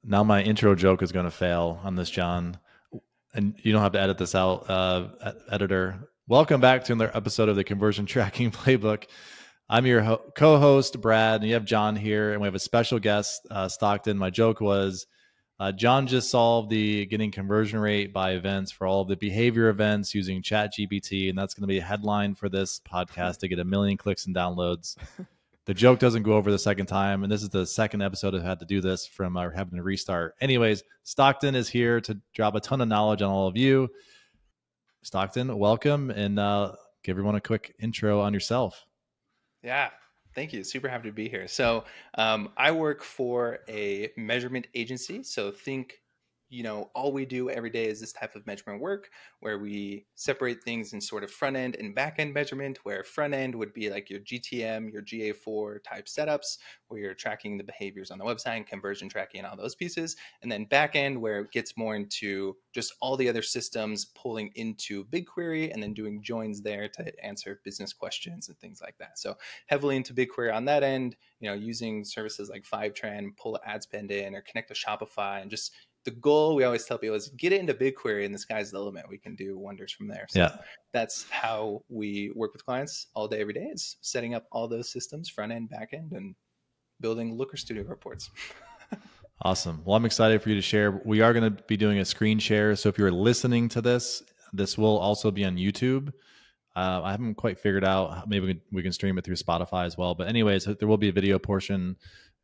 Now my intro joke is going to fail on this, John, and you don't have to edit this out, editor. Welcome back to another episode of the Conversion Tracking Playbook. I'm your co-host, Brad, and you have John here, and we have a special guest, Stockton. My joke was, John just solved the getting conversion rate by events for all of the behavior events using ChatGPT, and that's going to be a headline for this podcast to get 1 million clicks and downloads. The joke doesn't go over the second time, and this is the second episode I've had to do this from our having to restart. Anyways, Stockton is here to drop a ton of knowledge on all of you. Stockton, welcome, and give everyone a quick intro on yourself. Yeah, thank you. Super happy to be here. So I work for a measurement agency. So think, all we do every day is this type of measurement work where we separate things in sort of front end and back end measurement, where front end would be like your GTM, your GA4 type setups, where you're tracking the behaviors on the website and conversion tracking and all those pieces. And then back end, where it gets more into just all the other systems pulling into BigQuery and then doing joins there to answer business questions and things like that. So heavily into BigQuery on that end, using services like Fivetran, pull ad spend in or connect to Shopify, and just the goal we always tell people is get it into BigQuery and the sky's the limit. We can do wonders from there. So that's how we work with clients all day, every day, is setting up all those systems, front end, back end, and building Looker Studio reports. Awesome. Well, I'm excited for you to share. We are going to be doing a screen share. So if you're listening to this, this will also be on YouTube. I haven't quite figured out. Maybe we can stream it through Spotify as well. But anyways, there will be a video portion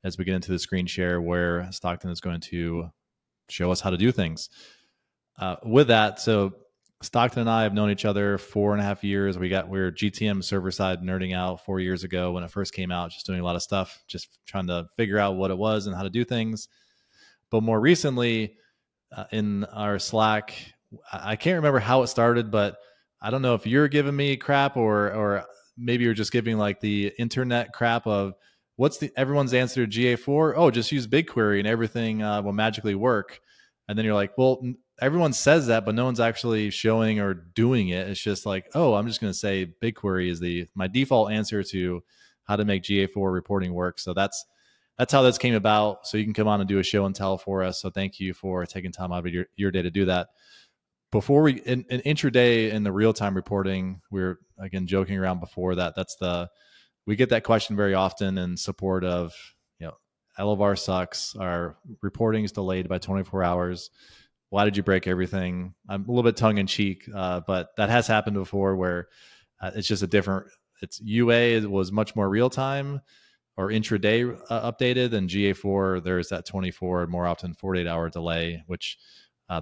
as we get into the screen share where Stockton is going to show us how to do things. With that, so Stockton and I have known each other 4.5 years. We were GTM server side nerding out 4 years ago when it first came out, just doing a lot of stuff, just trying to figure out what it was and how to do things. But more recently, in our Slack, I can't remember how it started, but I don't know if you're giving me crap or maybe you're just giving like the internet crap of what's everyone's answer to GA4? Oh, just use BigQuery and everything will magically work. And then you're like, well, everyone says that, but no one's actually showing or doing it. It's just like, oh, I'm just going to say BigQuery is my default answer to how to make GA4 reporting work. So that's how this came about. So you can come on and do a show and tell for us. So thank you for taking time out of your day to do that. Before in intraday in the real-time reporting, we were again joking around before that. We get that question very often in support of, Elevar sucks. Our reporting is delayed by 24 hours. Why did you break everything? I'm a little bit tongue in cheek, but that has happened before where it's just it's UA was much more real time or intraday updated, and GA4, there's that 24, more often 48-hour delay, which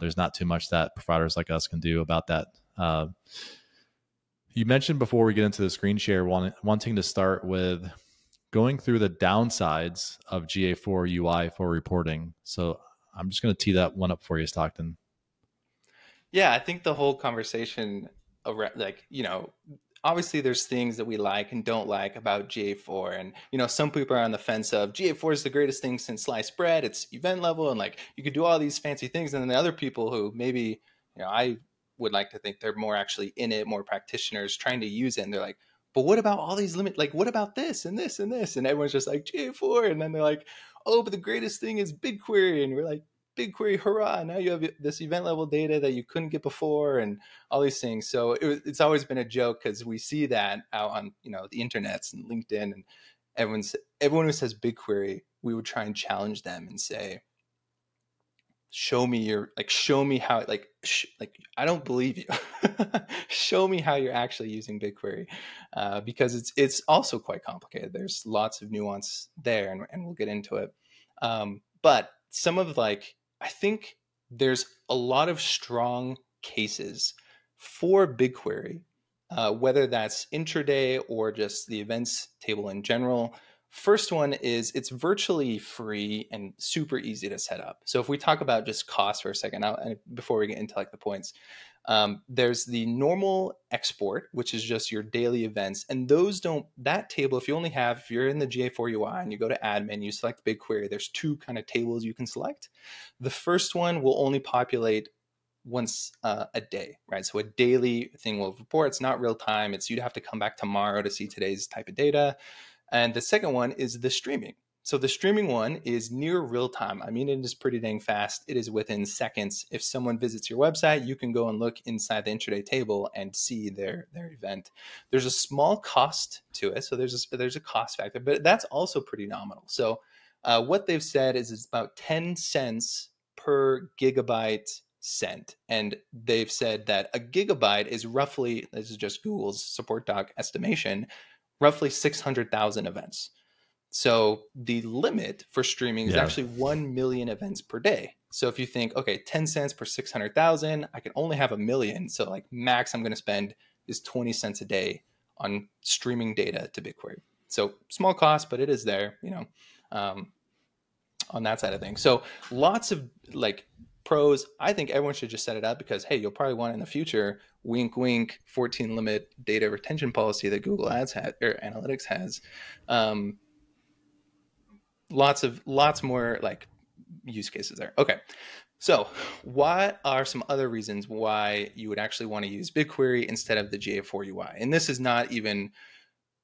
there's not too much that providers like us can do about that. You mentioned before we get into the screen share, wanting to start with going through the downsides of GA4 UI for reporting. So I'm just going to tee that one up for you, Stockton. Yeah, I think the whole conversation around, obviously there's things that we like and don't like about GA4. And, some people are on the fence of GA4 is the greatest thing since sliced bread. It's event level and you could do all these fancy things. And then the other people who maybe, I would like to think they're more actually in it, more practitioners trying to use it. And they're like, but what about all these limits? What about this and this and this? And everyone's just like GA4. And then they're like, oh, but the greatest thing is BigQuery. And we're like, BigQuery, hurrah. Now you have this event level data that you couldn't get before and all these things. So it's always been a joke because we see that out on, the internets and LinkedIn, and everyone who says BigQuery, we would try and challenge them and say, show me how, I don't believe you. Show me how you're actually using BigQuery, because it's also quite complicated. There's lots of nuance there, and we'll get into it. But some of I think there's a lot of strong cases for BigQuery, whether that's intraday or just the events table in general. First one is it's virtually free and super easy to set up. So if we talk about just cost for a second, before we get into the points, there's the normal export, which is just your daily events. And that table, if you're in the GA4 UI and you go to admin, you select BigQuery, there's two kind of tables you can select. The first one will only populate once a day, right? So a daily thing will report. It's not real time. You'd have to come back tomorrow to see today's type of data. And the second one is the streaming. So the streaming one is near real time. I mean, it is pretty dang fast. It is within seconds. If someone visits your website, you can go and look inside the intraday table and see their event. There's a small cost to it. So there's a cost factor, but that's also pretty nominal. So what they've said is it's about 10 cents per gigabyte sent. And they've said that a gigabyte is roughly, this is just Google's support doc estimation, roughly 600,000 events. So the limit for streaming is actually 1 million events per day. So if you think, okay, 10 cents per 600,000, I can only have 1 million. So like max I'm going to spend is 20 cents a day on streaming data to BigQuery. So small cost, but it is there, you know, on that side of things. So lots of like pros. I think everyone should just set it up because, hey, you'll probably want in the future, wink, wink, 14 limit data retention policy that Google Ads has or Analytics has. Lots more like use cases there. Okay. So what are some other reasons why you would actually want to use BigQuery instead of the GA4 UI? And this is not even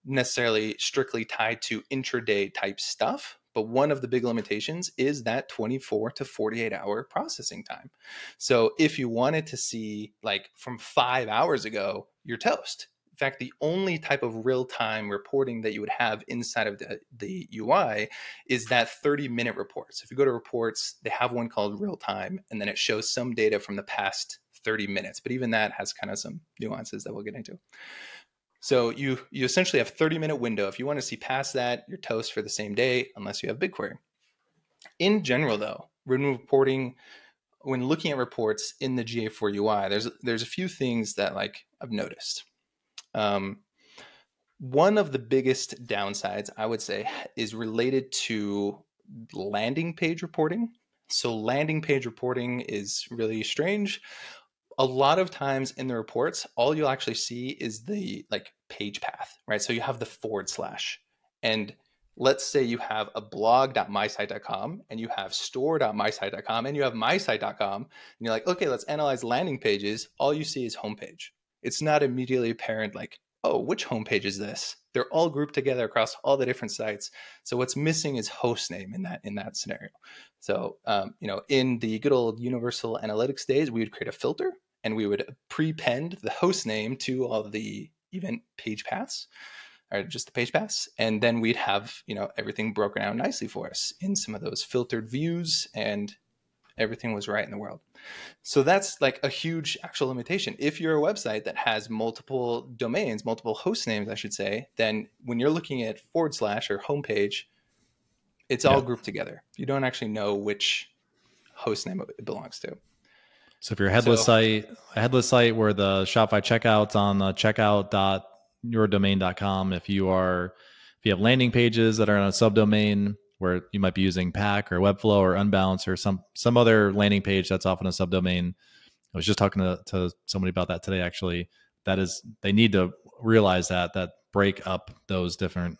necessarily strictly tied to intraday type stuff, but one of the big limitations is that 24 to 48 hour processing time. So if you wanted to see like from 5 hours ago, you're toast. In fact, the only type of real-time reporting that you would have inside of the UI is that 30-minute report. So if you go to reports, they have one called real-time, and then it shows some data from the past 30 minutes. But even that has kind of some nuances that we'll get into. So you essentially have 30-minute window. If you want to see past that, you're toast for the same day, unless you have BigQuery. In general, though, when looking at reports in the GA4 UI, there's a few things that like I've noticed. One of the biggest downsides, I would say, is related to landing page reporting. So landing page reporting is really strange. A lot of times in the reports, all you'll actually see is the like page path, right? So you have the / and let's say you have a blog.mysite.com and you have store.mysite.com and you have mysite.com and you're like, okay, let's analyze landing pages. All you see is homepage. It's not immediately apparent like, oh, which homepage is this? They're all grouped together across all the different sites. So what's missing is host name in that scenario. So, in the good old universal analytics days, we would create a filter and we would prepend the host name to all of the event page paths, or just the page paths. And then we'd have, everything broken out nicely for us in some of those filtered views, and everything was right in the world. So that's like a huge actual limitation. If you're a website that has multiple domains, multiple host names, I should say, then when you're looking at / or homepage, it's all grouped together. You don't actually know which host name it belongs to. So if you're a headless site where the Shopify checkout's on the checkout.yourdomain.com, if you have landing pages that are on a subdomain where you might be using Pack or Webflow or Unbounce or some other landing page that's often a subdomain. I was just talking to somebody about that today, actually. They need to realize that break up those different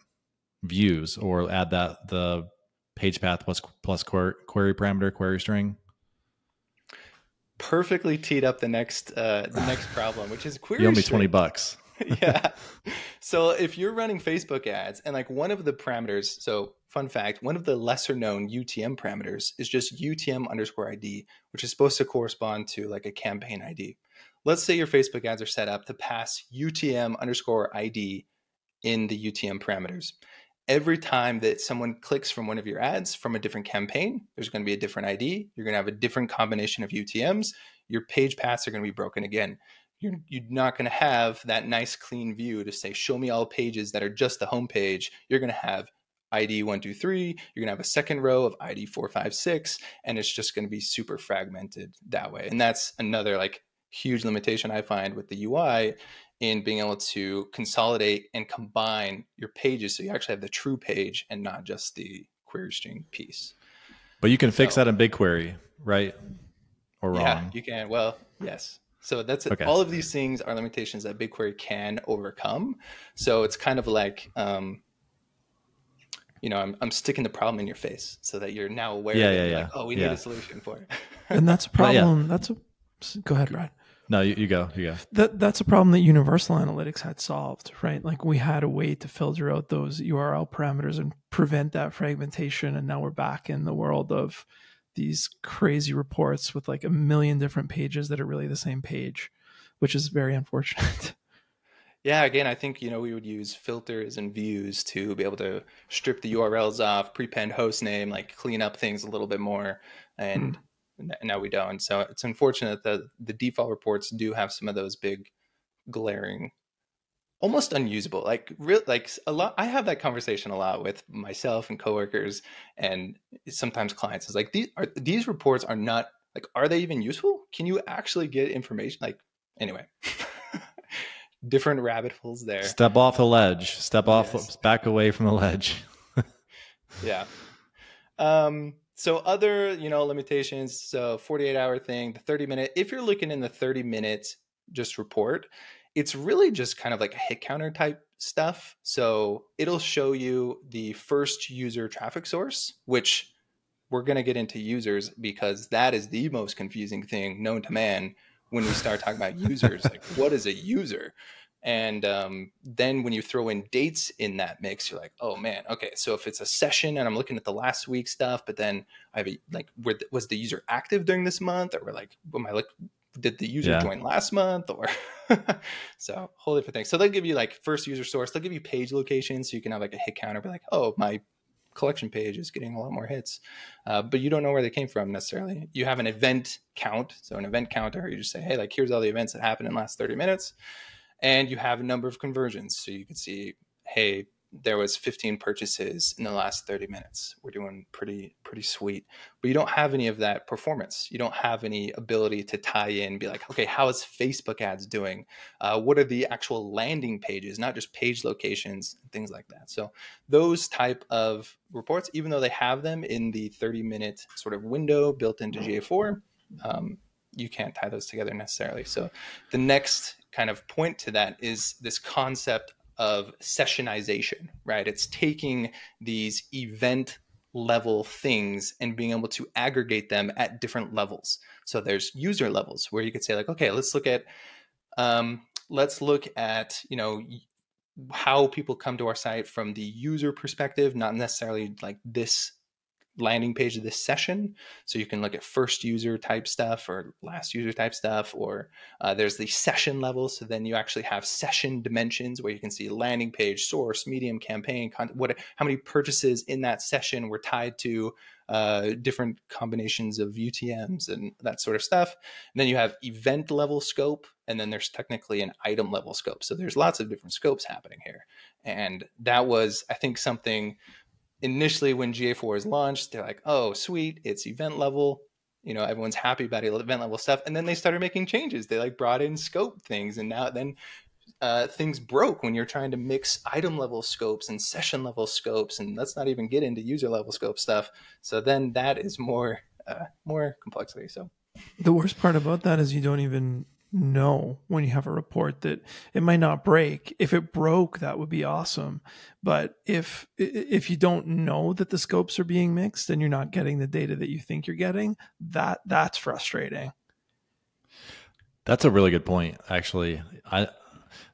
views or add the page path plus query parameter, query string. Perfectly teed up the next problem, which is query. You owe me $20. Yeah. So if you're running Facebook ads and like one of the parameters, so fun fact, one of the lesser known UTM parameters is just UTM_ID, which is supposed to correspond to like a campaign ID. Let's say your Facebook ads are set up to pass UTM_ID in the UTM parameters. Every time that someone clicks from one of your ads from a different campaign, there's going to be a different ID. You're going to have a different combination of UTMs. Your page paths are going to be broken again. You're not going to have that nice clean view to say, show me all pages that are just the home page. You're going to have ID 1, 2, 3. You're going to have a second row of ID 4, 5, 6, and it's just going to be super fragmented that way. And that's another like huge limitation I find with the UI in being able to consolidate and combine your pages so you actually have the true page and not just the query string piece. But you can fix that in BigQuery, right? Or wrong? Yeah, you can. Well, yes. So that's okay. All of these things are limitations that BigQuery can overcome. So it's kind of like, I'm sticking the problem in your face so that you're now aware of it. Like, oh, we need a solution for it. And that's a problem. Go ahead, Brian. No, you go. You go. That's a problem that Universal Analytics had solved, right? Like we had a way to filter out those URL parameters and prevent that fragmentation. And now we're back in the world of these crazy reports with like a million different pages that are really the same page, which is very unfortunate. Yeah, again, I think, we would use filters and views to be able to strip the URLs off, prepend host name, like clean up things a little bit more. And now we don't. So it's unfortunate that the default reports do have some of those big glaring, almost unusable, like a lot. I have that conversation a lot with myself and coworkers and sometimes clients. It's like, these reports are not like, are they even useful? Can you actually get information? Like, anyway. Different rabbit holes there. Step off the ledge. Step off, back away from the ledge. Yeah. So other, limitations. So 48-hour thing, the 30-minute. If you're looking in the 30-minute just report, it's really just kind of like a hit counter type stuff. So it'll show you the first user traffic source, which we're going to get into users because that is the most confusing thing known to man. When we start talking about users, like what is a user? And then when you throw in dates in that mix, you're like, oh man, okay. So if it's a session and I'm looking at the last week stuff, but then I have was the user active during this month? Or did the user join last month? Or so whole different thing. So they'll give you like first user source. They'll give you page location. So you can have like a hit counter, be like, oh, my collection page is getting a lot more hits, but you don't know where they came from necessarily. You have an event count. So an event counter, you just say, hey, like here's all the events that happened in the last 30 minutes. And you have a number of conversions. So you can see, hey, there was 15 purchases in the last 30 minutes. We're doing pretty sweet, but you don't have any of that performance. You don't have any ability to tie in, be like, okay, how is Facebook ads doing? What are the actual landing pages, not just page locations, things like that. So those type of reports, even though they have them in the 30-minute sort of window built into GA4, you can't tie those together necessarily. So the next kind of point to that is this concept of sessionization, right? It's taking these event level things and being able to aggregate them at different levels. So there's user levels where you could say like, okay, let's look at, how people come to our site from the user perspective, not necessarily like this landing page of this session. So you can look at first user type stuff or last user type stuff, or there's the session level. So then you actually have session dimensions where you can see landing page, source, medium, campaign, how many purchases in that session were tied to different combinations of UTMs and that sort of stuff. And then you have event level scope, and then there's technically an item level scope. So there's lots of different scopes happening here. And that was, I think, something initially when GA4 is launched, they're like, oh, sweet, it's event level. Everyone's happy about event level stuff. And then they started making changes. They like brought in scope things. And now then things broke when you're trying to mix item level scopes and session level scopes. And let's not even get into user level scope stuff. So then that is more complexity. So the worst part about that is you don't even know when you have a report that it might not break. If it broke, that would be awesome. But if you don't know that the scopes are being mixed and you're not getting the data that you think you're getting, that's frustrating. That's a really good point, actually. I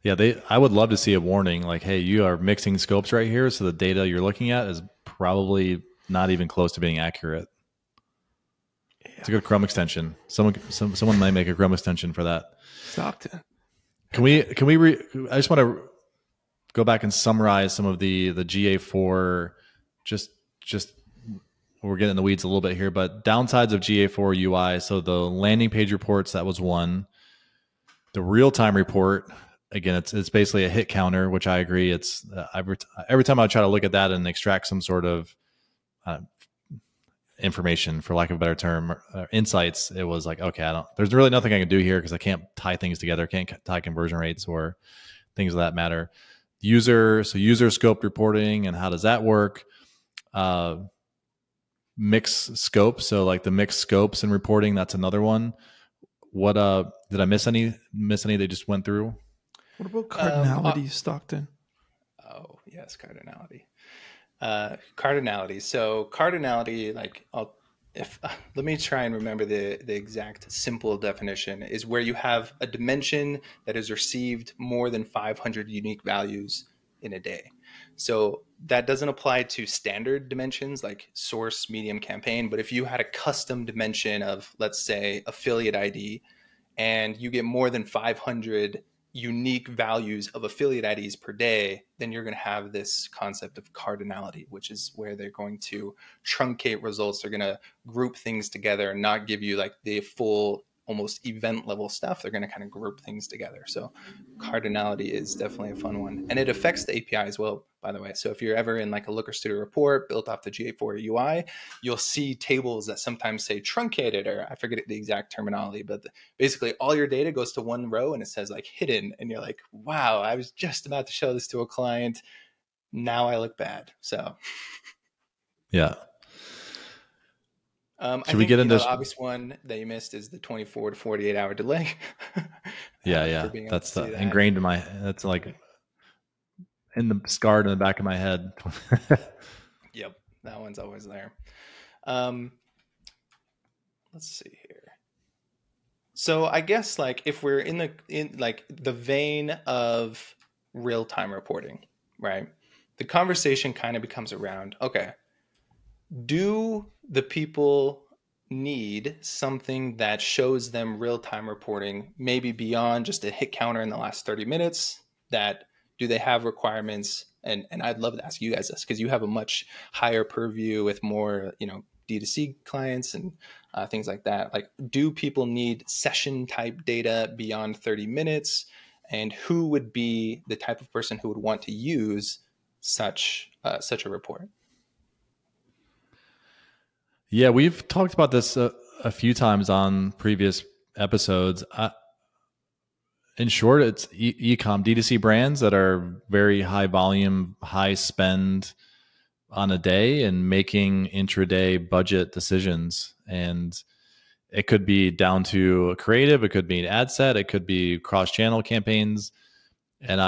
would love to see a warning like, hey, you are mixing scopes right here, so the data you're looking at is probably not even close to being accurate. It's a good Chrome extension. Someone might make a Chrome extension for that. Stockton. Can we I just want to go back and summarize some of the GA4, just we're getting in the weeds a little bit here, but downsides of GA4 UI. So the landing page reports, that was one. The real-time report, again, it's basically a hit counter, which I agree. It's every time I try to look at that and extract some sort of information, for lack of a better term, insights, it was like, okay, there's really nothing I can do here because I can't tie things together, can't tie conversion rates or things of that matter. User scope reporting, and how does that work? Mix scope, so like the mixed scopes and reporting, that's another one. What did I miss any they just went through? What about cardinality, Stockton? Oh yes, cardinality. Cardinality. So cardinality, like if let me try and remember the exact simple definition, is where you have a dimension that has received more than 500 unique values in a day. So that doesn't apply to standard dimensions like source, medium, campaign. But if you had a custom dimension of, let's say, affiliate ID, and you get more than 500 unique values of affiliate IDs per day, then you're going to have this concept of cardinality, which is where they're going to truncate results. They're going to group things together and not give you like the full, almost event level stuff. They're going to kind of group things together. So cardinality is definitely a fun one. And it affects the API as well, by the way. So if you're ever in like a Looker Studio report built off the GA4 UI, you'll see tables that sometimes say truncated, or I forget the exact terminology, but basically all your data goes to one row and it says like hidden. And you're like, wow, I was just about to show this to a client. Now I look bad. So yeah. I think, we get into the obvious one that you missed is the 24 to 48 hour delay. Yeah. That's ingrained in my, that's like scarred in the back of my head. Yep. That one's always there. Let's see here. So I guess like if we're in like the vein of real-time reporting, right? The conversation kind of becomes around, okay, do the people need something that shows them real-time reporting, maybe beyond just a hit counter in the last 30 minutes? That do they have requirements? And I'd love to ask you guys this because you have a much higher purview with more, D2C clients and things like that. Like, do people need session type data beyond 30 minutes? And who would be the type of person who would want to use such a report? Yeah, we've talked about this a few times on previous episodes. In short, it's e-com D2C brands that are very high volume, high spend on a day and making intraday budget decisions. And it could be down to a creative, it could be an ad set, it could be cross-channel campaigns. And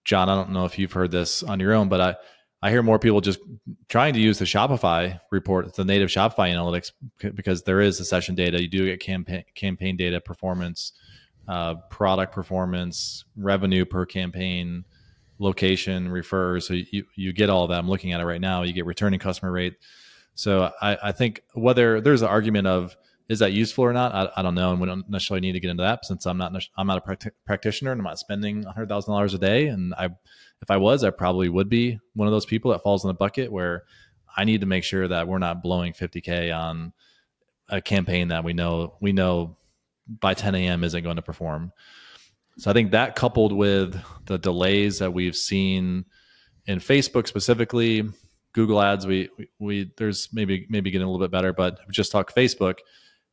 John, I don't know if you've heard this on your own, but I hear more people just trying to use the Shopify report, the native Shopify analytics, because there is the session data. You do get campaign data, performance, product performance, revenue per campaign, location, refers. So you get all of that. I'm looking at it right now. You get returning customer rate. So I think whether there's an argument of, is that useful or not? I don't know. And we don't necessarily need to get into that since I'm not a practitioner and I'm not spending $100,000 a day. And if I was, I probably would be one of those people that falls in the bucket where I need to make sure that we're not blowing $50K on a campaign that we know by 10 a.m. isn't going to perform. So I think that, coupled with the delays that we've seen in Facebook specifically, Google ads, we there's maybe getting a little bit better, but we just talk Facebook,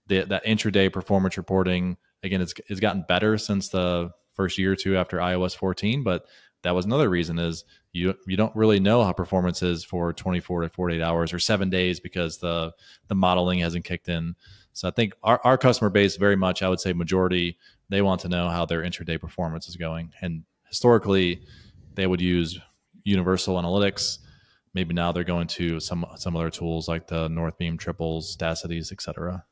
that intraday performance reporting, again, it's gotten better since the first year or two after iOS 14, but that was another reason is you don't really know how performance is for 24 to 48 hours or 7 days because the modeling hasn't kicked in. So I think our customer base, very much, I would say majority, they want to know how their intraday performance is going. And historically, they would use Universal Analytics. Maybe now they're going to some other tools like the Northbeam, Triples, Dacities, et cetera.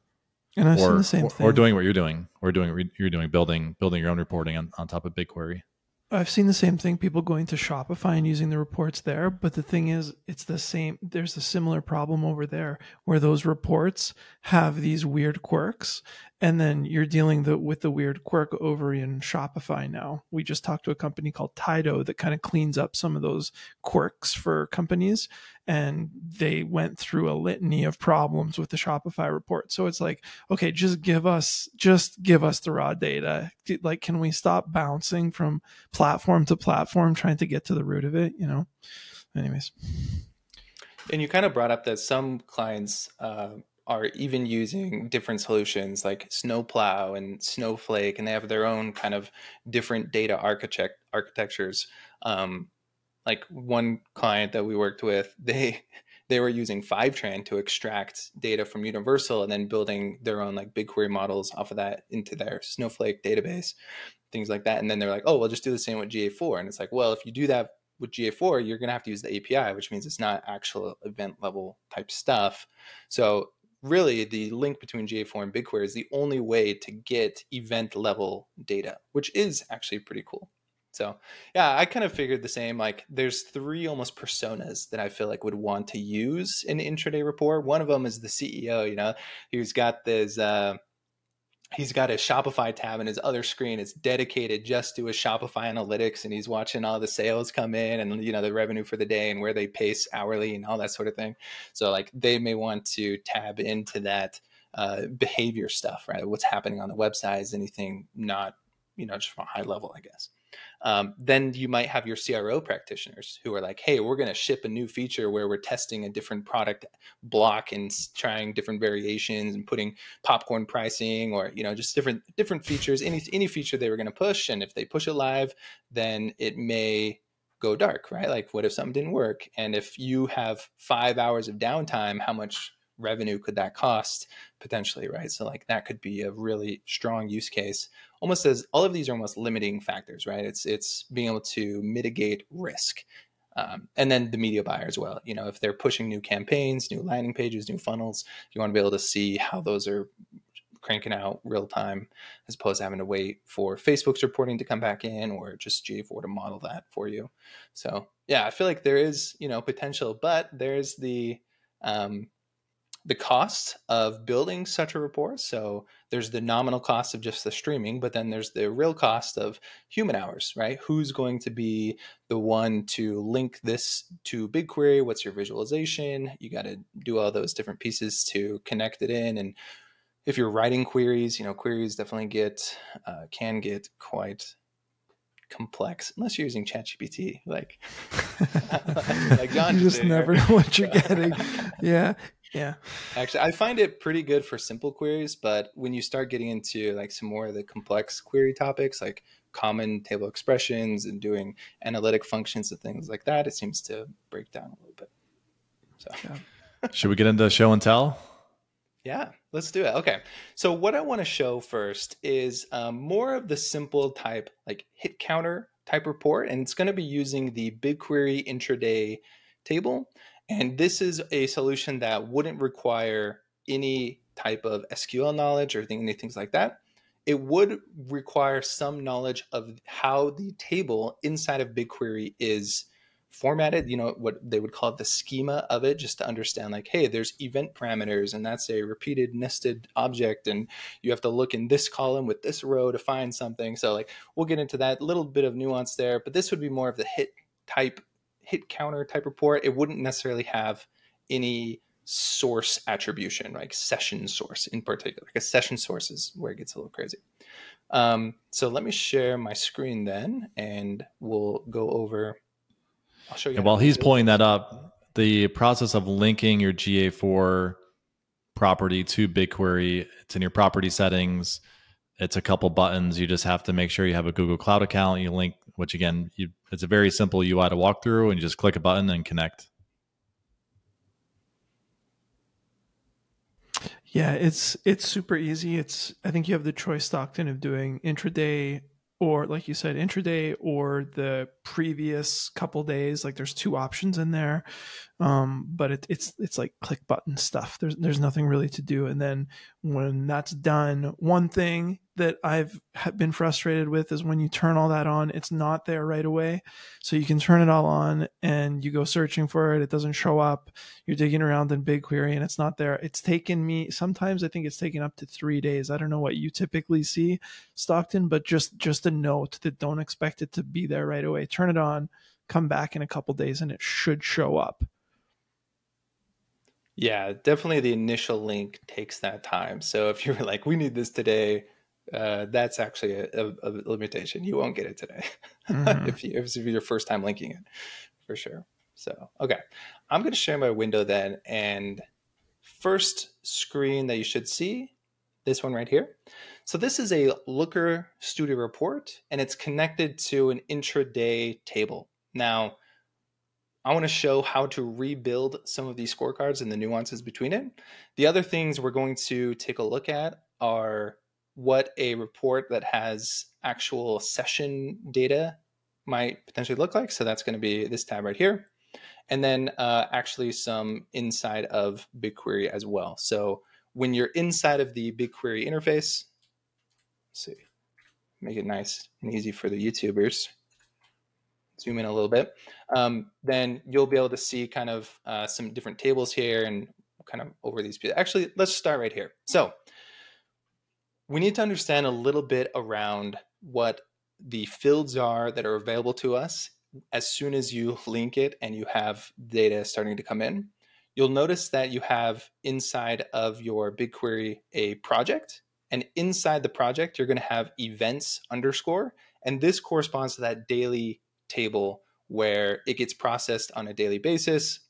And I've seen the same thing. Or doing what you're doing, building your own reporting on top of BigQuery. I've seen the same thing, people going to Shopify and using the reports there. But the thing is, it's the same. There's a similar problem over there where those reports have these weird quirks. And then you're dealing with the weird quirk over in Shopify now. We just talked to a company called Tido that kind of cleans up some of those quirks for companies. And they went through a litany of problems with the Shopify report. So it's like, okay, just give us the raw data. Like, can we stop bouncing from platform to platform, trying to get to the root of it, Anyways. And you kind of brought up that some clients are even using different solutions like Snowplow and Snowflake, and they have their own kind of different data architectures. Like one client that we worked with, they were using Fivetran to extract data from Universal and then building their own like BigQuery models off of that into their Snowflake database, things like that. And then they're like, oh, we'll just do the same with GA4. And it's like, well, if you do that with GA4, you're going to have to use the API, which means it's not actual event level type stuff. So really the link between GA4 and BigQuery is the only way to get event level data, which is actually pretty cool. So yeah, I kind of figured the same. Like there's 3 almost personas that I feel like would want to use an intraday report. One of them is the CEO, you know, who's got this, he's got a Shopify tab in his other screen. It's dedicated just to his Shopify analytics, and he's watching all the sales come in and, you know, the revenue for the day and where they pace hourly and all that sort of thing. So like they may want to tab into that behavior stuff, right? What's happening on the website, is anything not, you know, just from a high level, I guess. Then you might have your CRO practitioners who are like, hey, we're going to ship a new feature where we're testing a different product block and trying different variations and putting popcorn pricing, or, you know, just different features, any feature they were going to push. And if they push it live, then it may go dark, right? Like what if something didn't work? And if you have 5 hours of downtime, how much revenue could that cost potentially, right? So like that could be a really strong use case, almost as all of these are almost limiting factors, right? It's being able to mitigate risk. And then the media buyer as well. You know, if they're pushing new campaigns, new landing pages, new funnels, you want to be able to see how those are cranking out real time, as opposed to having to wait for Facebook's reporting to come back in, or just GA4 to model that for you. So yeah, I feel like there is, you know, potential, but there's the cost of building such a report. So there's the nominal cost of just the streaming, but then there's the real cost of human hours, right? Who's going to be the one to link this to BigQuery? What's your visualization? You got to do all those different pieces to connect it in. And if you're writing queries, you know, queries definitely can get quite complex unless you're using ChatGPT, like John. You just never know what you're getting. Yeah. Actually, I find it pretty good for simple queries, but when you start getting into like some more of the complex query topics, like common table expressions and doing analytic functions and things like that, it seems to break down a little bit. So yeah. Should we get into show and tell? Yeah, let's do it. Okay. So what I want to show first is more of the simple type, like hit counter type report. And it's going to be using the BigQuery intraday table. And this is a solution that wouldn't require any type of SQL knowledge or anything like that. It would require some knowledge of how the table inside of BigQuery is formatted, you know, what they would call it the schema of it, just to understand like, hey, there's event parameters and that's a repeated nested object. And you have to look in this column with this row to find something. So like, we'll get into that little bit of nuance there, but this would be more of the hit counter type report. It wouldn't necessarily have any source attribution, like session source in particular. Like a session source is where it gets a little crazy. So let me share my screen then, and we'll go over. I'll show you. And while he's pulling that up, the process of linking your GA4 property to BigQuery, it's in your property settings. It's a couple buttons. You just have to make sure you have a Google Cloud account. You link, which again, it's a very simple UI to walk through, and you just click a button and connect. Yeah, it's super easy. I think you have the choice, Stockton, of doing intraday, or like you said, intraday, or the previous couple days. Like there's 2 options in there, but it's like click button stuff. There's nothing really to do. And then when that's done, one thing that I've been frustrated with is when you turn all that on, it's not there right away. So you can turn it all on and you go searching for it. It doesn't show up. You're digging around in BigQuery and it's not there. It's taken me, sometimes I think it's taken up to 3 days. I don't know what you typically see, Stockton, but just a note that don't expect it to be there right away. Turn it on, come back in a couple days, and it should show up. Yeah, definitely the initial link takes that time. So if you're like, we need this today, that's actually a limitation. You won't get it today if it's your first time linking it, for sure. So, okay, I'm going to share my window then. And first screen that you should see, this one right here. So this is a Looker Studio report, and it's connected to an intraday table. Now, I want to show how to rebuild some of these scorecards and the nuances between it. The other things we're going to take a look at are what a report that has actual session data might potentially look like. So that's going to be this tab right here. And then actually some inside of BigQuery as well. So when you're inside of the BigQuery interface, let's see, make it nice and easy for the YouTubers. Zoom in a little bit. Then you'll be able to see kind of some different tables here and kind of over these. Actually, let's start right here. So we need to understand a little bit around what the fields are that are available to us as soon as you link it and you have data starting to come in. You'll notice that you have inside of your BigQuery a project, and inside the project, you're going to have events underscore, and this corresponds to that daily table where it gets processed on a daily basis,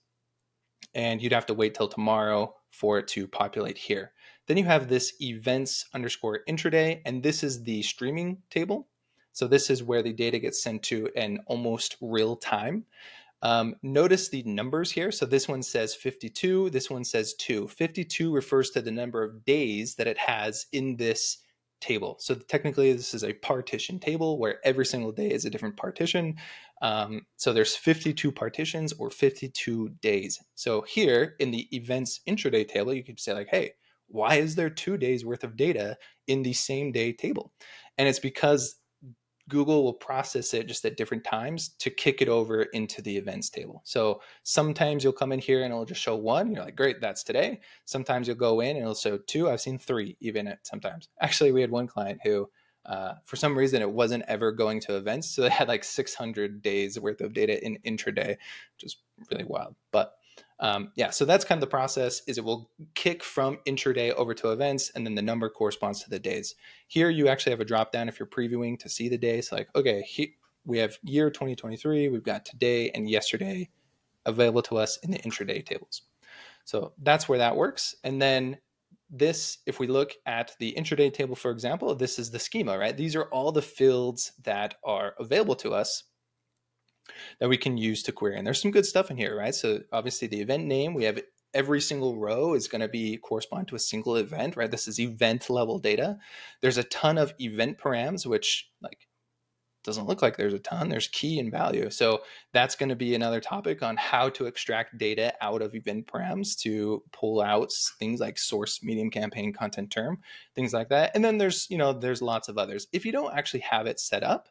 and you'd have to wait till tomorrow for it to populate here. Then you have this events underscore intraday, and this is the streaming table. So this is where the data gets sent to in almost real time. Notice the numbers here. So this one says 52, this one says 2. 52 refers to the number of days that it has in this table. So technically this is a partition table where every single day is a different partition. So there's 52 partitions or 52 days. So here in the events intraday table, you could say like, hey, why is there 2 days worth of data in the same day table? And it's because Google will process it just at different times to kick it over into the events table. So sometimes you'll come in here and it'll just show 1. You're like, great, that's today. Sometimes you'll go in and it'll show 2. I've seen 3 even sometimes. Actually, we had one client who, for some reason, it wasn't ever going to events. So they had like 600 days worth of data in intraday, which is really wild. But yeah, so that's kind of the process. Is it will kick from intraday over to events, and then the number corresponds to the days. Here you actually have a drop down if you're previewing to see the days. Like, okay, we have year 2023, we've got today and yesterday available to us in the intraday tables. So that's where that works. And then this, if we look at the intraday table, for example, this is the schema, right? These are all the fields that are available to us that we can use to query. And there's some good stuff in here, right? So obviously the event name, we have every single row is going to be correspond to a single event, right? This is event level data. There's a ton of event params, which like doesn't look like there's a ton. There's key and value. So that's going to be another topic on how to extract data out of event params to pull out things like source, medium, campaign, content term, things like that. And then there's, there's lots of others. If you don't actually have it set up,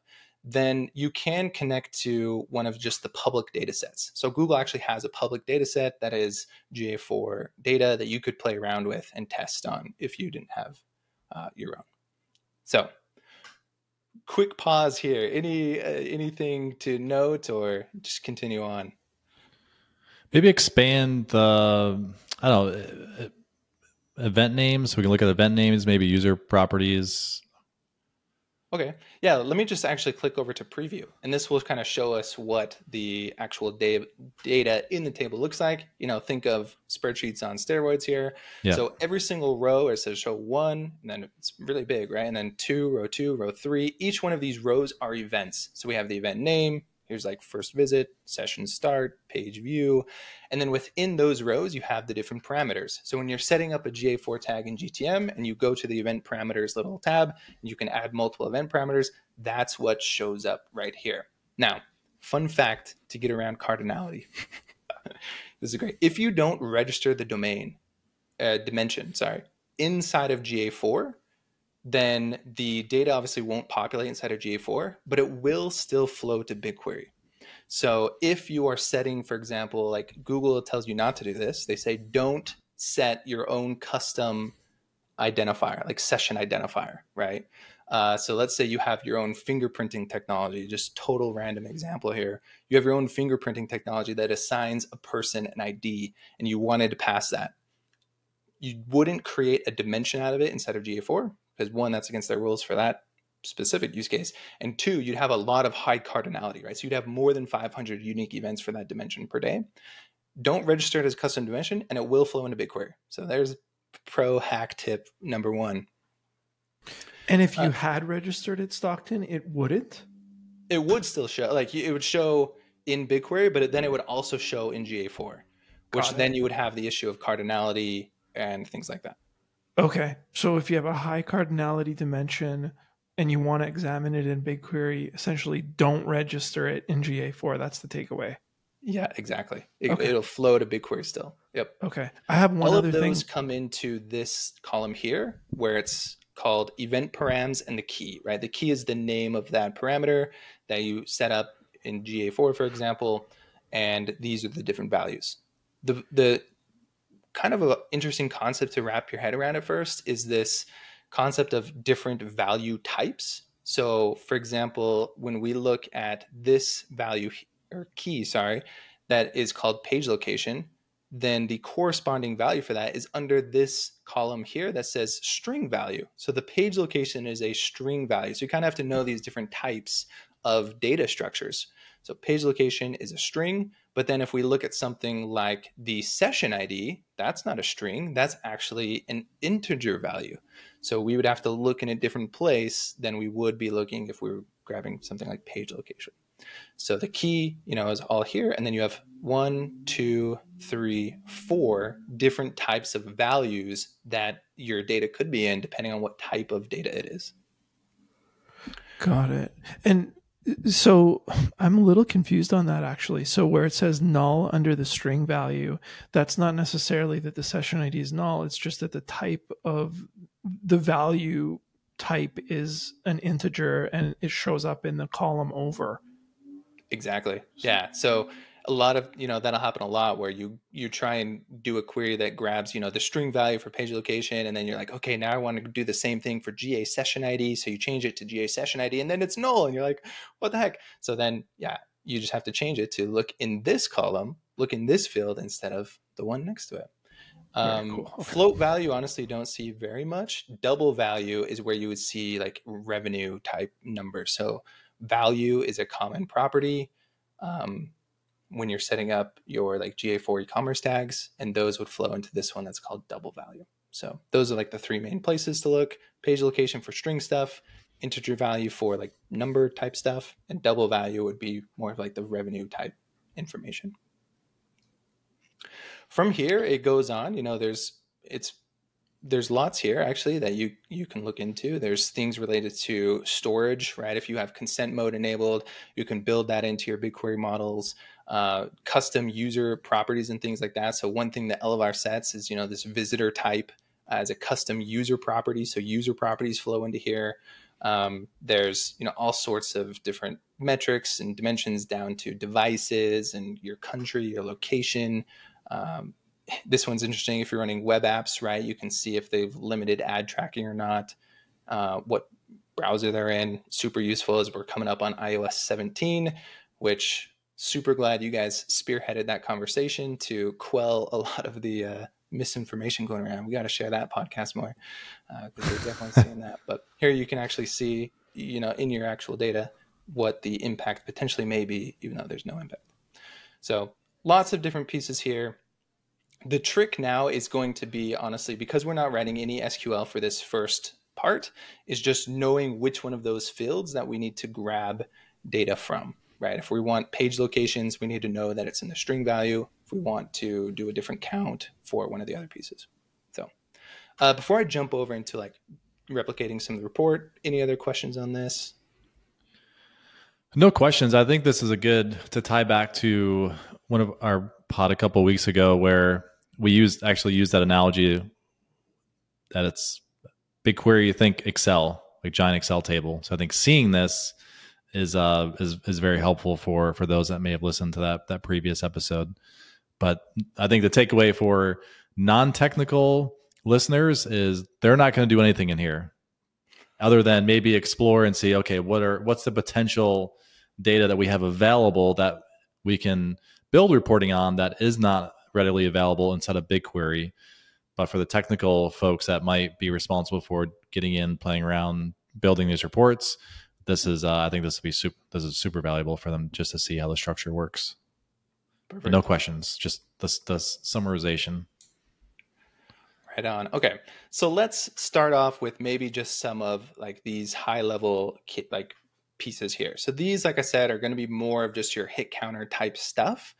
then you can connect to one of just the public data sets. So Google actually has a public data set that is GA4 data that you could play around with and test on if you didn't have your own. So quick pause here. Anything to note or just continue on? Maybe expand the, I don't know, event names. We can look at event names, maybe user properties. Okay. Yeah. Let me just actually click over to preview, and this will kind of show us what the actual data in the table looks like. Think of spreadsheets on steroids here. Yeah. So every single row, it says show 1, and then it's really big, right? And then 2, row 3. Each one of these rows are events. So we have the event name. Here's like first visit, session start, page view. And then within those rows, you have the different parameters. So when you're setting up a GA4 tag in GTM and you go to the event parameters little tab, and you can add multiple event parameters, that's what shows up right here. Now, fun fact to get around cardinality. This is great. If you don't register the dimension, inside of GA4, then the data obviously won't populate inside of GA4, but it will still flow to BigQuery. So if you are setting, for example, like Google tells you not to do this, they say don't set your own custom identifier, like session identifier, right? So let's say you have your own fingerprinting technology, just total random example here. You have your own fingerprinting technology that assigns a person an ID, and you wanted to pass that. You wouldn't create a dimension out of it inside of GA4, because 1, that's against their rules for that specific use case. And 2, you'd have a lot of high cardinality, right? So you'd have more than 500 unique events for that dimension per day. Don't register it as custom dimension, and it will flow into BigQuery. So there's pro hack tip number 1. And if you had registered it, Stockton, it wouldn't? It would still show, like it would show in BigQuery, but then it would also show in GA4, which then you would have the issue of cardinality and things like that. Okay. So if you have a high cardinality dimension and you want to examine it in BigQuery, essentially don't register it in GA4. That's the takeaway. Yeah, exactly. Okay. It'll flow to BigQuery still. Yep. Okay. I have one All other of thing. those come into this column here where it's called event params and the key, right? The key is the name of that parameter that you set up in GA4, for example, and these are the different values. The kind of an interesting concept to wrap your head around at first is this concept of different value types. So, for example, when we look at this value or key, sorry, that is called page location, then the corresponding value for that is under this column here that says string value. So the page location is a string value. So you kind of have to know these different types of data structures. So page location is a string, but then if we look at something like the session ID, that's not a string, that's actually an integer value. So we would have to look in a different place than we would be looking if we were grabbing something like page location. So the key, is all here. And then you have 1, 2, 3, 4 different types of values that your data could be in, depending on what type of data it is. Got it. And so I'm a little confused on that, actually. So where it says null under the string value, that's not necessarily that the session ID is null. It's just that the type of the value type is an integer and it shows up in the column over. Exactly. Yeah. So a lot of, that'll happen a lot where you try and do a query that grabs, the string value for page location. And then you're like, okay, now I want to do the same thing for GA session ID. So you change it to GA session ID and then it's null. And you're like, what the heck? So then, you just have to change it to look in this column, look in this field instead of the one next to it. Cool. Okay. Float value, honestly, you don't see very much. Double value is where you would see like revenue type numbers. So value is a common property when you're setting up your like GA4 e-commerce tags, and those would flow into this one that's called double value. So those are like the three main places to look: page location for string stuff, integer value for like number type stuff, and double value would be more of like the revenue type information. From here, it goes on. There's lots here actually that you can look into. There's things related to storage, right? If you have consent mode enabled, you can build that into your BigQuery models, custom user properties and things like that. So one thing that Elevar sets is, this visitor type as a custom user property. So user properties flow into here. There's, all sorts of different metrics and dimensions down to devices and your country, your location. This one's interesting. If you're running web apps, right, you can see if they've limited ad tracking or not, what browser they're in. Super useful as we're coming up on iOS 17, which super glad you guys spearheaded that conversation to quell a lot of the misinformation going around. We got to share that podcast more because we're definitely seeing that. But here you can actually see, in your actual data, what the impact potentially may be, even though there's no impact. So lots of different pieces here. The trick now is going to be, honestly, because we're not writing any SQL for this first part, is just knowing which one of those fields that we need to grab data from, right? If we want page locations, we need to know that it's in the string value. If we want to do a different count for one of the other pieces. So before I jump over into like replicating some of the report, any other questions on this? No questions. I think this is a good to tie back to one of our pod a couple of weeks ago where we actually used that analogy that it's BigQuery, think Excel, like giant Excel table. So I think seeing this is very helpful for those that may have listened to that previous episode. But I think the takeaway for non-technical listeners is they're not going to do anything in here other than maybe explore and see, okay, what's the potential data that we have available that we can build reporting on that is not readily available inside of BigQuery. But for the technical folks that might be responsible for getting in, playing around, building these reports, this is I think this is super valuable for them just to see how the structure works. But no questions, just the summarization. Right on. Okay, so let's start off with maybe just some of like these high level like pieces here. So these, like I said, are going to be more of just your hit counter type stuff.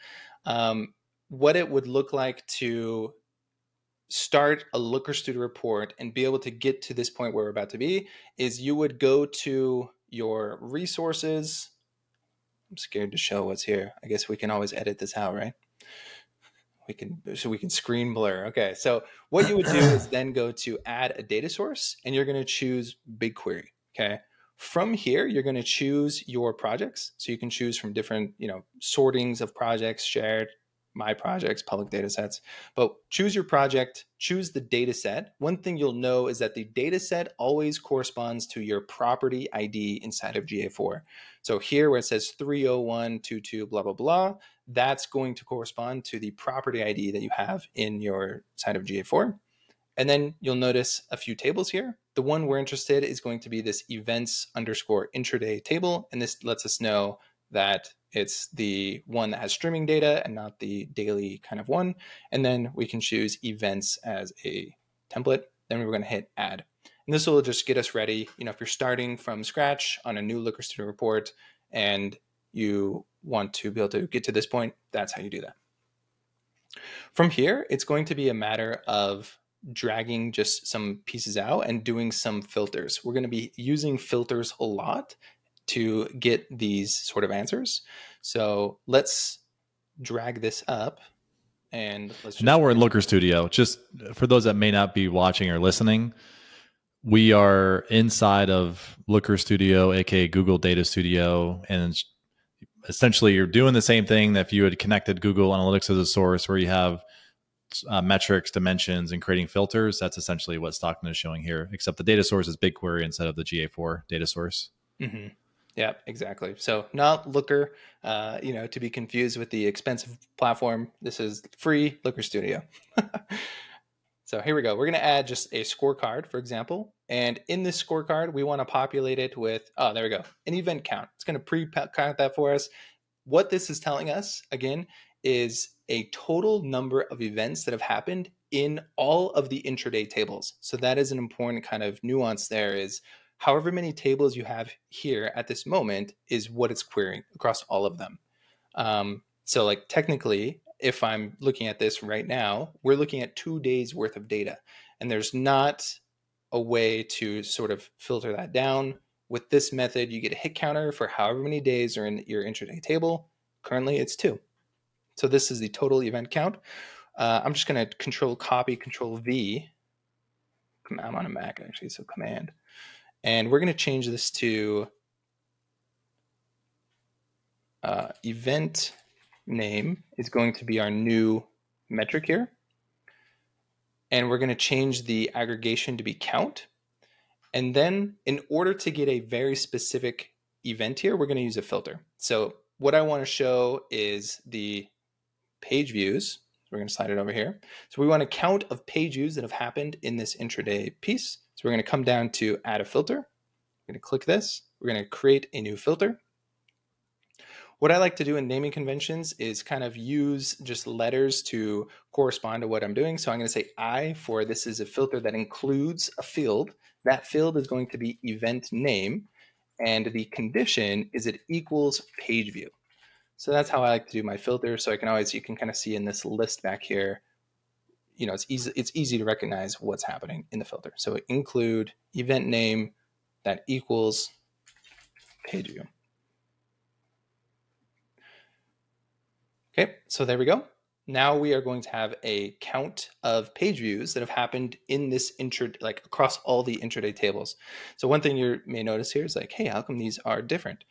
What it would look like to start a Looker Studio report and be able to get to this point where we're about to be is you would go to your resources, I'm scared to show what's here. I guess we can always edit this out, right? We can screen blur. Okay, so what you would do is then go to add a data source, and you're going to choose BigQuery. Okay, from here you're going to choose your projects. So you can choose from different, sortings of projects, shared, my projects, public data sets. But choose your project, choose the data set. One thing you'll know is that the data set always corresponds to your property ID inside of GA4. So here where it says 30122 blah, blah, blah, that's going to correspond to the property ID that you have in your side of GA4. And then you'll notice a few tables here. The one we're interested in is going to be this events _ intraday table. And this lets us know that it's the one that has streaming data and not the daily kind of one. And then we can choose events as a template. Then we're going to hit add. And this will just get us ready. If you're starting from scratch on a new Looker Studio report and you want to be able to get to this point, that's how you do that. From here, it's going to be a matter of dragging just some pieces out and doing some filters. We're going to be using filters a lot to get these sort of answers. So let's drag this up and let's just... Now we're in Looker Studio. Just for those that may not be watching or listening, we are inside of Looker Studio, aka Google Data Studio, and essentially you're doing the same thing that if you had connected Google Analytics as a source where you have metrics, dimensions, and creating filters. That's essentially what Stockton is showing here, except the data source is BigQuery instead of the GA4 data source. Mm-hmm. Yeah, exactly. So not Looker, to be confused with the expensive platform. This is free Looker Studio. So here we go. We're going to add just a scorecard, for example. And in this scorecard, we want to populate it with, there we go, an event count. It's going to pre-count that for us. What this is telling us, again, is a total number of events that have happened in all of the intraday tables. So that is an important kind of nuance there, is however many tables you have here at this moment is what it's querying across all of them. So like technically, if I'm looking at this right now, we're looking at 2 days worth of data, and there's not a way to sort of filter that down. With this method, you get a hit counter for however many days are in your intraday table. Currently, it's 2. So this is the total event count. I'm just going to Control V. I'm on a Mac actually, so Command. And we're going to change this to event name is going to be our new metric here. And we're going to change the aggregation to be count. And then in order to get a very specific event here, we're going to use a filter. So what I want to show is the page views. We're going to slide it over here. So we want a count of page views that have happened in this intraday piece. So we're going to come down to add a filter. We're going to click this. We're going to create a new filter. What I like to do in naming conventions is kind of use just letters to correspond to what I'm doing. So I'm going to say I for this is a filter that includes a field. That field is going to be event name. And the condition is it equals page view. So that's how I like to do my filter. So I can always, you can kind of see in this list back here, it's easy to recognize what's happening in the filter. So include event name that equals page view. Okay, so there we go. Now we are going to have a count of page views that have happened in this across all the intraday tables. So one thing you may notice here is like, hey, how come these are different?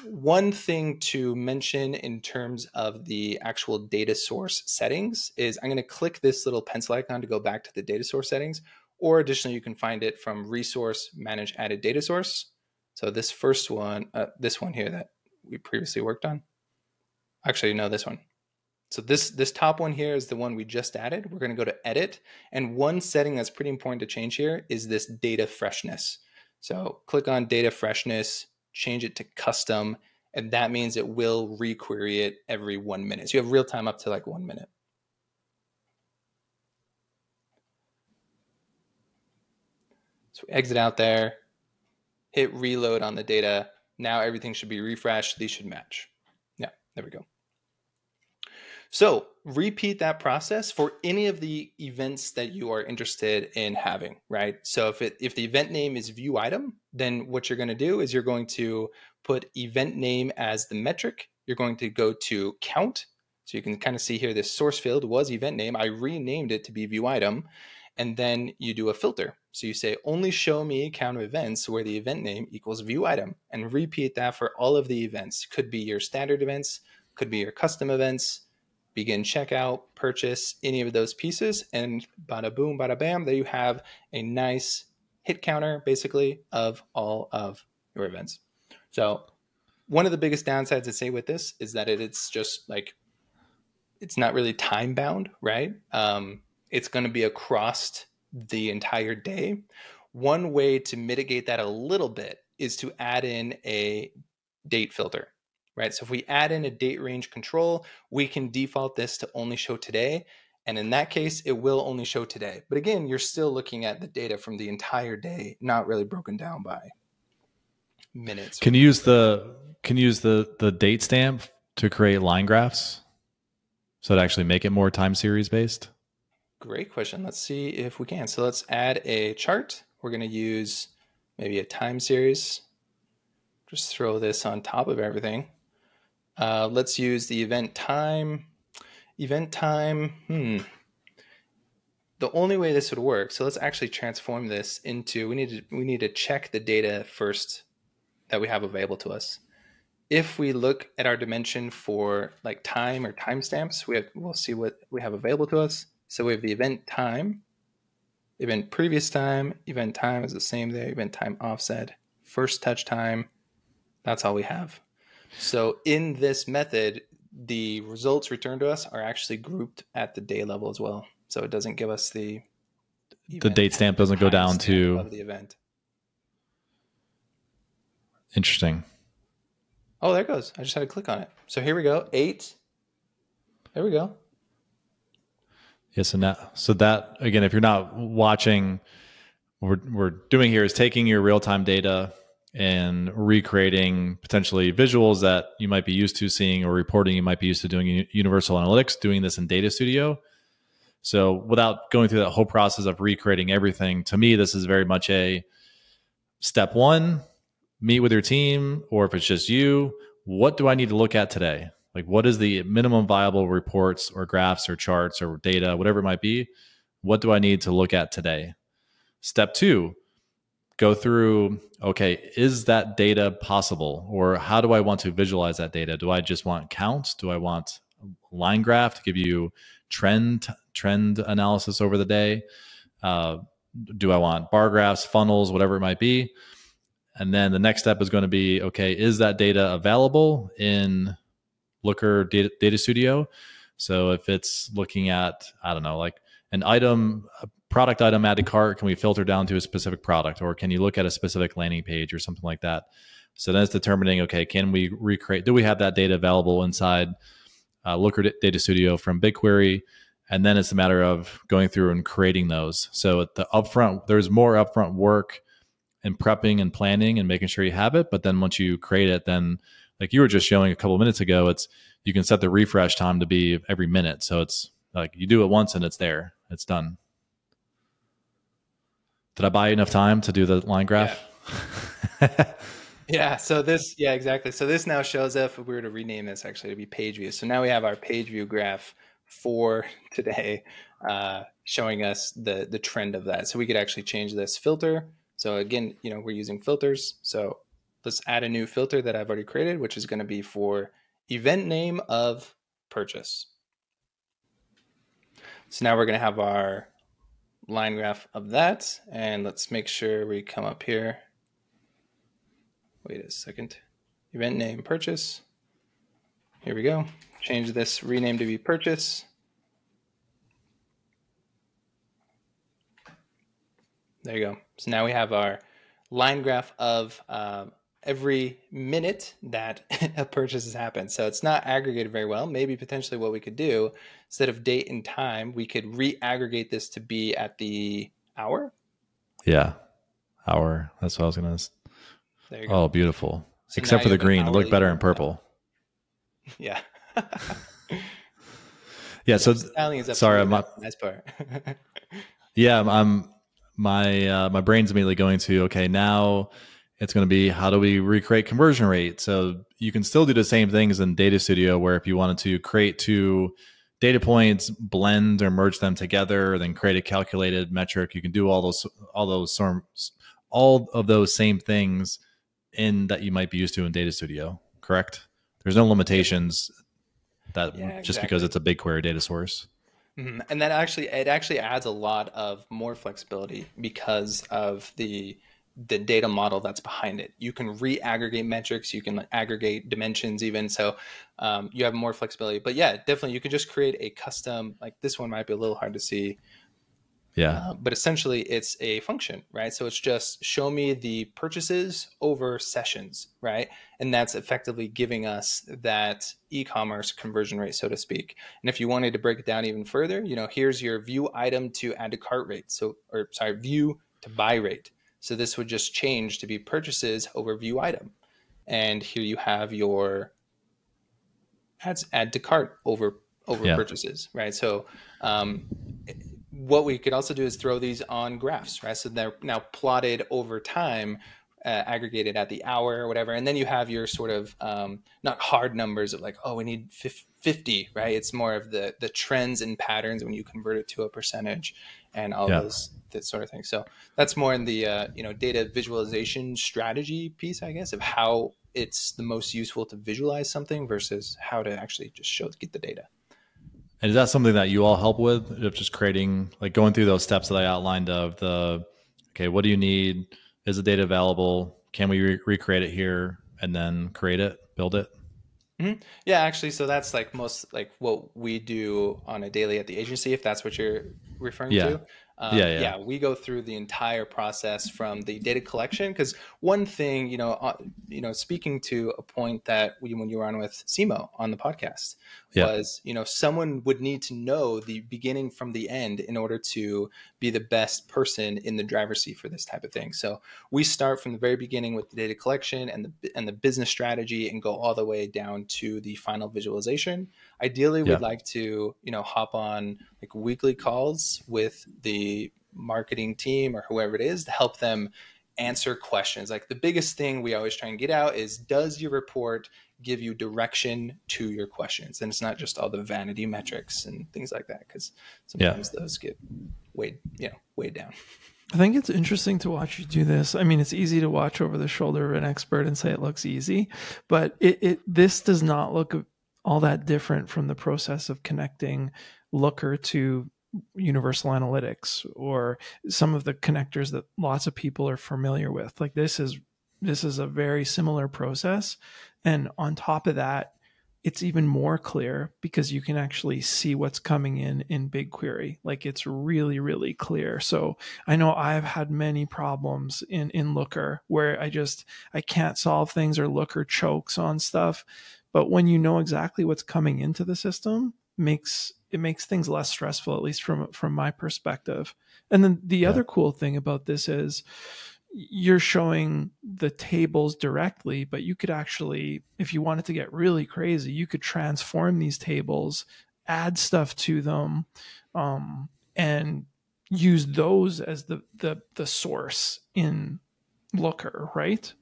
One thing to mention in terms of the actual data source settings is I'm going to click this little pencil icon to go back to the data source settings, or additionally, you can find it from resource, manage added data source. So this first one, this one here that we previously worked on. Actually, no, this one. So this top one here is the one we just added. We're going to go to edit. And one setting that's pretty important to change here is this data freshness. So click on data freshness, change it to custom, and that means it will requery it every 1 minute. So you have real time up to like 1 minute. So we exit out there, hit reload on the data. Now everything should be refreshed. These should match. Yeah, there we go. So repeat that process for any of the events that you are interested in having, right? So if the event name is view item, then what you're going to do is you're going to put event name as the metric. You're going to go to count. So you can kind of see here, this source field was event name. I renamed it to be view item. And then you do a filter. So you say, only show me count of events where the event name equals view item, and repeat that for all of the events. Could be your standard events, could be your custom events, begin checkout, purchase, any of those pieces. And bada boom, bada bam, there you have a nice hit counter basically of all of your events. So one of the biggest downsides I'd say with this is that it's just like, it's not really time bound, right? It's going to be across the entire day. One way to mitigate that a little bit is to add in a date filter, right? So if we add in a date range control, we can default this to only show today. And in that case, it will only show today. But again, you're still looking at the data from the entire day, not really broken down by minutes. Can you use the date stamp to create line graphs? So to actually make it more time series based? Great question. Let's see if we can. So let's add a chart. We're going to use maybe a time series. Just throw this on top of everything. Let's use the event time. Event time. The only way this would work. So let's actually transform this into. We need to check the data first that we have available to us. If we look at our dimension for like time or timestamps, we'll see what we have available to us. So we have the event time, event previous time, event time is the same there, event time offset, first touch time. That's all we have. So in this method, the results returned to us are actually grouped at the day level as well. So it doesn't give us the date stamp doesn't go down to of the event. Interesting. Oh, there it goes. I just had to click on it. So here we go. 8. There we go. Yes, and so that again, if you're not watching, what we're doing here is taking your real-time data and recreating potentially visuals that you might be used to seeing or reporting you might be used to doing in Universal Analytics, doing this in Data Studio. So without going through that whole process of recreating everything, to me, this is very much a step one, meet with your team, or if it's just you, what do I need to look at today? Like, what is the minimum viable reports or graphs or charts or data, whatever it might be? What do I need to look at today? Step two, go through, okay, is that data possible? Or how do I want to visualize that data? Do I just want counts? Do I want line graph to give you trend analysis over the day? Do I want bar graphs, funnels, whatever it might be? And then the next step is going to be, okay, is that data available in Looker Data Studio? So if it's looking at, I don't know, like an item, a product item added cart, can we filter down to a specific product? Or can you look at a specific landing page or something like that? So then it's determining, okay, can we recreate, do we have that data available inside Looker Data Studio from BigQuery? And then it's a matter of going through and creating those. So at the upfront, there's more upfront work and prepping and planning and making sure you have it. But then once you create it, then like you were just showing a couple of minutes ago, you can set the refresh time to be every minute. So it's like you do it once and it's there, it's done. Did I buy you enough time to do the line graph? Yeah. Yeah. So this, yeah, exactly. So this now shows up, if we were to rename this actually to be page view. So now we have our page view graph for today, showing us the trend of that. So we could actually change this filter. So again, we're using filters. So let's add a new filter that I've already created, which is going to be for event name of purchase. So now we're going to have our line graph of that. And let's make sure we come up here. Wait a second. Event name purchase. Here we go. Change this rename to be purchase. There you go. So now we have our line graph of every minute that a purchase has happened. So it's not aggregated very well. Maybe potentially what we could do, instead of date and time, we could re-aggregate this to be at the hour. Yeah, hour. That's what I was going to. There you go. Oh, beautiful. So except for the green. It looked better in purple. Yeah. Yeah. So sorry, nice part. Yeah, my brain's immediately going to, okay, now It's going to be, how do we recreate conversion rate? So you can still do the same things in Data Studio, where if you wanted to create two data points, blend or merge them together, then create a calculated metric, you can do all of those same things in that you might be used to in Data Studio, correct? There's no limitations that just because it's a BigQuery data source. And it actually adds a lot of more flexibility because of the data model that's behind it. You can re-aggregate metrics, you can aggregate dimensions even, so you have more flexibility. But yeah, definitely you could just create a custom, like this one might be a little hard to see. Yeah. But essentially it's a function, right? So it's just show me the purchases over sessions, right? And that's effectively giving us that e-commerce conversion rate, so to speak. And if you wanted to break it down even further, here's your view item to add to cart rate. View to buy rate. So this would just change to be purchases over view item. And here you have your add to cart over purchases, right? So what we could also do is throw these on graphs, right? So they're now plotted over time, aggregated at the hour or whatever. And then you have your sort of not hard numbers of like, oh, we need 50, right? It's more of the trends and patterns when you convert it to a percentage and all those that sort of thing. So that's more in the data visualization strategy piece, I guess, of how it's the most useful to visualize something versus how to actually just get the data. And is that something that you all help with, of just creating, like going through those steps that I outlined of okay, what do you need? Is the data available? Can we recreate it here and then create it, build it? Mm-hmm. Yeah, actually, so that's like most like what we do on a daily at the agency, if that's what you're referring to. Yeah, we go through the entire process from the data collection, because one thing, speaking to a point that when you were on with Simo on the podcast was, someone would need to know the beginning from the end in order to be the best person in the driver's seat for this type of thing. So we start from the very beginning with the data collection and the business strategy and go all the way down to the final visualization. Ideally, we'd like to, hop on like weekly calls with the marketing team or whoever it is to help them answer questions. Like the biggest thing we always try and get out is, does your report give you direction to your questions? And it's not just all the vanity metrics and things like that, because sometimes those get weighed down. I think it's interesting to watch you do this. I mean, it's easy to watch over the shoulder of an expert and say it looks easy, but this does not look all that different from the process of connecting Looker to Universal Analytics or some of the connectors that lots of people are familiar with. Like this is a very similar process. And on top of that, it's even more clear because you can actually see what's coming in BigQuery. Like it's really, really clear. So I know I've had many problems in Looker where I can't solve things, or Looker chokes on stuff. But when you know exactly what's coming into the system, it makes things less stressful, at least from my perspective. And then the other cool thing about this is you're showing the tables directly, but you could actually, if you wanted to get really crazy, you could transform these tables, add stuff to them, and use those as the source in Looker, right?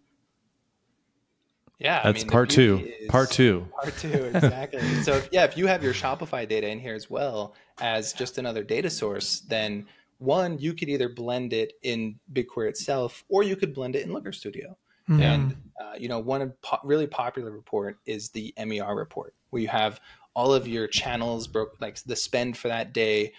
Yeah, that's part two, exactly. So if you have your Shopify data in here as well as just another data source, then one, you could either blend it in BigQuery itself, or you could blend it in Looker Studio. Mm-hmm. And one really popular report is the MER report, where you have all of your channels like the spend for that day,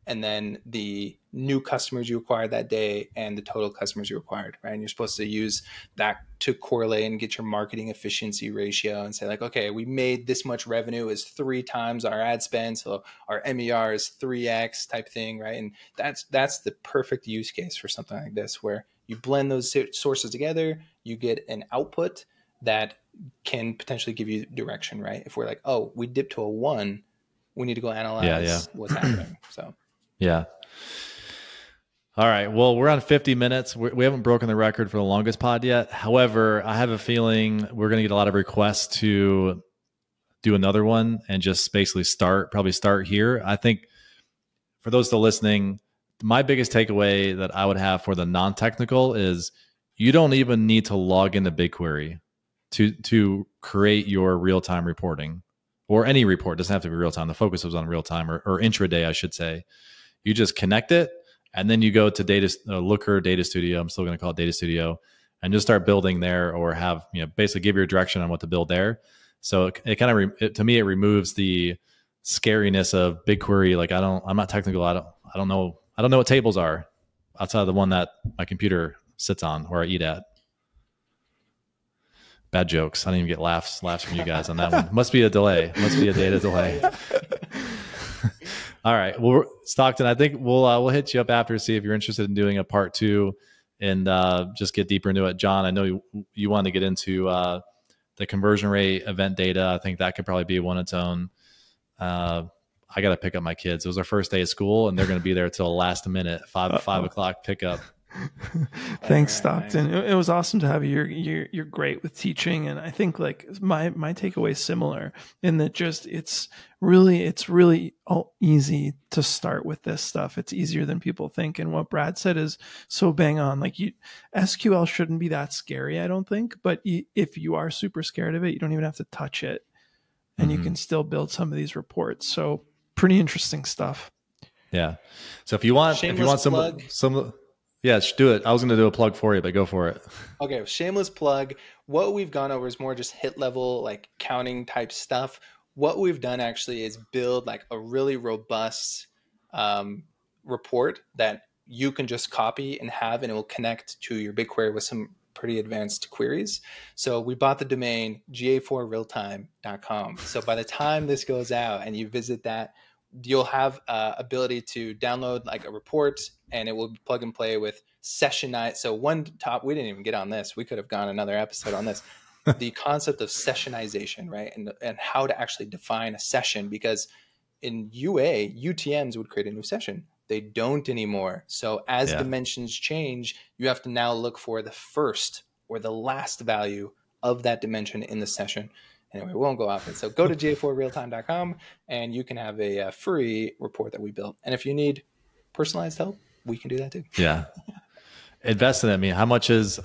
and then the new customers you acquired that day and the total customers you acquired, right? And you're supposed to use that to correlate and get your marketing efficiency ratio and say like, okay, we made this much revenue is 3 times our ad spend, so our MER is 3x type thing, right? And that's the perfect use case for something like this, where you blend those sources together, you get an output that can potentially give you direction, right? If we're like, oh, we dipped to a 1, we need to go analyze what's happening. So yeah. All right. Well, we're on 50 minutes. We haven't broken the record for the longest pod yet. However, I have a feeling we're going to get a lot of requests to do another one and just basically probably start here. I think for those still listening, my biggest takeaway that I would have for the non-technical is you don't even need to log into BigQuery to create your real-time reporting, or any report. It doesn't have to be real-time. The focus was on real-time, or intraday, I should say. You just connect it, and then you go to Looker Data Studio. I'm still going to call it Data Studio, and just start building there, or have, basically give your direction on what to build there. So it kind of, to me, it removes the scariness of BigQuery. Like I'm not technical. I don't know what tables are outside of the one that my computer sits on or I eat at. Bad jokes. I didn't even get laughs from you guys on that one. Must be a delay. Must be a data delay. All right. Well, Stockton, I think we'll hit you up after to see if you're interested in doing a part 2 and just get deeper into it. Jon, I know you want to get into the conversion rate, event data. I think that could probably be one its own. I got to pick up my kids. It was their first day of school, and they're going to be there till last minute, 5 o'clock pickup. Thanks, Stockton. It was awesome to have you. You're great with teaching, and I think like my takeaway is similar in that just it's really easy to start with this stuff. It's easier than people think, and what Brad said is so bang on. Like SQL shouldn't be that scary, I don't think, but if you are super scared of it, you don't even have to touch it, and you can still build some of these reports. So pretty interesting stuff. Yeah. So if you want some. Yeah, do it. I was going to do a plug for you, but go for it. Okay, shameless plug. What we've gone over is more just hit level, like counting type stuff. What we've done actually is build like a really robust report that you can just copy and have, and it will connect to your BigQuery with some pretty advanced queries. So we bought the domain GA4realtime.com. So by the time this goes out and you visit that, you'll have ability to download like a report, and it will plug and play with sessionize. So we didn't even get on this. We could have gone another episode on this. The concept of sessionization, right? And how to actually define a session, because in UA, UTMs would create a new session. They don't anymore. So as dimensions change, you have to now look for the first or the last value of that dimension in the session. Anyway, we won't go off it. So go to ga4realtime.com and you can have a free report that we built. And if you need personalized help, we can do that too. Yeah. Invest in it. I mean, how much is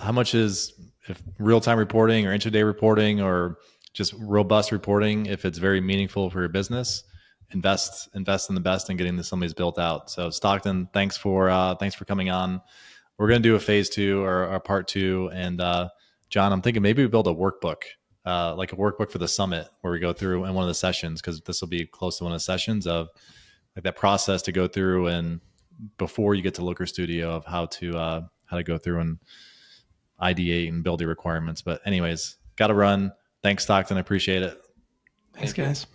if real-time reporting or intraday reporting or just robust reporting, if it's very meaningful for your business, invest in the best and getting some of these built out. So Stockton, thanks for coming on. We're going to do a phase 2 or a part 2. And Jon, I'm thinking maybe we build a workbook. Like a workbook for the summit where we go through in one of the sessions, because this will be close to one of the sessions of like that process to go through and before you get to Looker Studio of how to go through and ideate and build your requirements. But anyways, got to run. Thanks, Stockton. I appreciate it. Thanks, guys.